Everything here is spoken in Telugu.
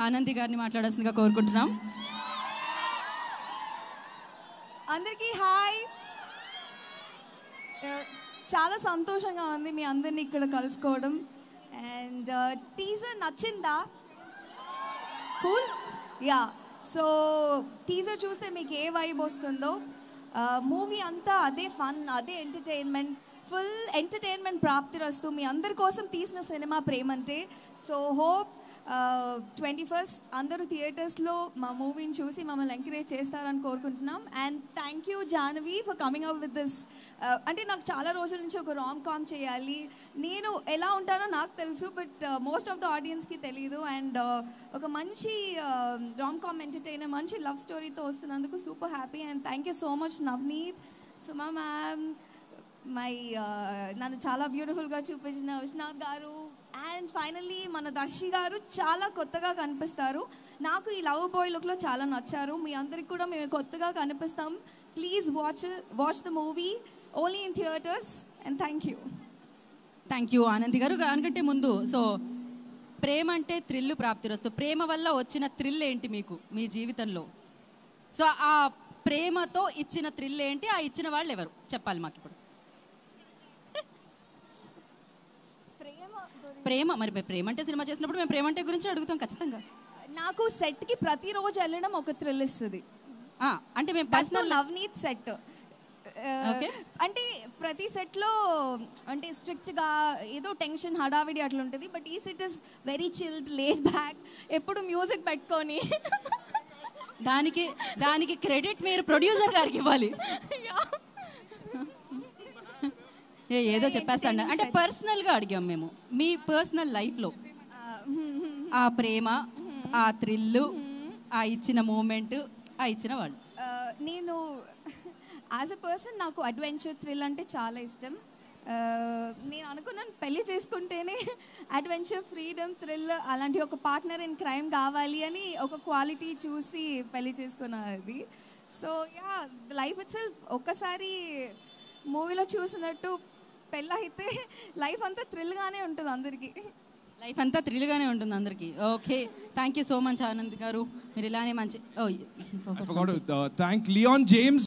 ఆనంది గారిని మాట్లాడాల్సిందిగా కోరుకుంటున్నాం. అందరికీ హాయ్. చాలా సంతోషంగా ఉంది మీ అందరిని ఇక్కడ కలుసుకోవడం. అండ్ టీజర్ నచ్చిందా? కూల్. యా, సో టీజర్ చూస్తే మీకు ఏ వైబ్ వస్తుందో, మూవీ అంతా అదే ఫన్, అదే ఎంటర్టైన్మెంట్, ఫుల్ ఎంటర్టైన్మెంట్ ప్రాప్తిరస్తు. మీ అందరి కోసం తీసిన సినిమా ప్రేమంటే. సో హోప్ 21st అందరూ థియేటర్స్లో మా మూవీని చూసి మమ్మల్ని ఎంకరేజ్ చేస్తారని కోరుకుంటున్నాం. And thank you Jahnavi for coming up with this. అంటే నాకు చాలా రోజుల నుంచి ఒక రామ్ కామ్ చేయాలి, నేను ఎలా ఉంటానో నాకు తెలుసు, బట్ మోస్ట్ ఆఫ్ ద ఆడియన్స్కి తెలీదు. అండ్ ఒక మంచి రామ్ కామ్ ఎంటర్టైనర్, మంచి love స్టోరీతో వస్తున్నందుకు super happy. And thank you so much Navneet, Suma ma'am, నన్ను చాలా బ్యూటిఫుల్గా చూపించిన విశ్వనాథ్ గారు, అండ్ ఫైనల్లీ మన దర్శి గారు చాలా కొత్తగా కనిపిస్తారు. నాకు ఈ లవ్ బాయ్ లుక్లో చాలా నచ్చారు. మీ అందరికి కూడా మేము కొత్తగా కనిపిస్తాం. Please watch the movie only in theatres. And thank you Anandi గారు. దానికంటే ముందు, సో ప్రేమ అంటే థ్రిల్ ప్రాప్తిరస్తు. ప్రేమ వల్ల వచ్చిన థ్రిల్ ఏంటి మీకు మీ జీవితంలో? సో ఆ ప్రేమతో ఇచ్చిన థ్రిల్ ఏంటి? ఆ ఇచ్చిన వాళ్ళు ఎవరు చెప్పాలి మాకు ఇప్పుడు. ప్రేమ, మరి ప్రేమ అంటే సినిమా చేసినప్పుడు మేము ప్రేమ అంటే గురించి అడుగుతాం ఖచ్చితంగా. నాకు సెట్కి ప్రతిరోజు వెళ్ళడం ఒక థ్రిల్ ఇస్తుంది. అంటే మేము పర్సనల్ నవనీత్ సెట్ అంటే ప్రతి సెట్లో అంటే స్ట్రిక్ట్గా ఏదో టెన్షన్ హడావిడి అట్లా ఉంటుంది. బట్ ఈ set is very chilled, laid back, ఎప్పుడు మ్యూజిక్ పెట్టుకొని. దానికి క్రెడిట్ మీరు ప్రొడ్యూసర్ గారికి ఇవ్వాలి. ఏదో చెప్పేస్తాను అంటే పర్సనల్గా అడిగాం మేము, మీ పర్సనల్ లైఫ్లో ఆ ప్రేమ, ఆ థ్రిల్లు, ఆ ఇచ్చిన మూమెంట్, ఆ ఇచ్చిన వాళ్ళు. నేను యాజ్ అ పర్సన్ నాకు అడ్వెంచర్, థ్రిల్ అంటే చాలా ఇష్టం. నేను అనుకున్నాను పెళ్ళి చేసుకుంటేనే అడ్వెంచర్, ఫ్రీడమ్, థ్రిల్ అలాంటి ఒక పార్ట్నర్ ఇన్ క్రైమ్ కావాలి అని ఒక క్వాలిటీ చూసి పెళ్ళి చేసుకున్నది. So yeah, life it self ఒక్కసారి మూవీలో చూసినట్టు పెళ్ళైతే లైఫ్ అంతా థ్రిల్గానే ఉంటుంది అందరికీ. లైఫ్ అంతా థ్రిల్గానే ఉంటుంది అందరికీ. Okay, thank you so much Anand గారు. మీరు ఇలానే మంచి థ్యాంక్ లియాన్ జేమ్స్.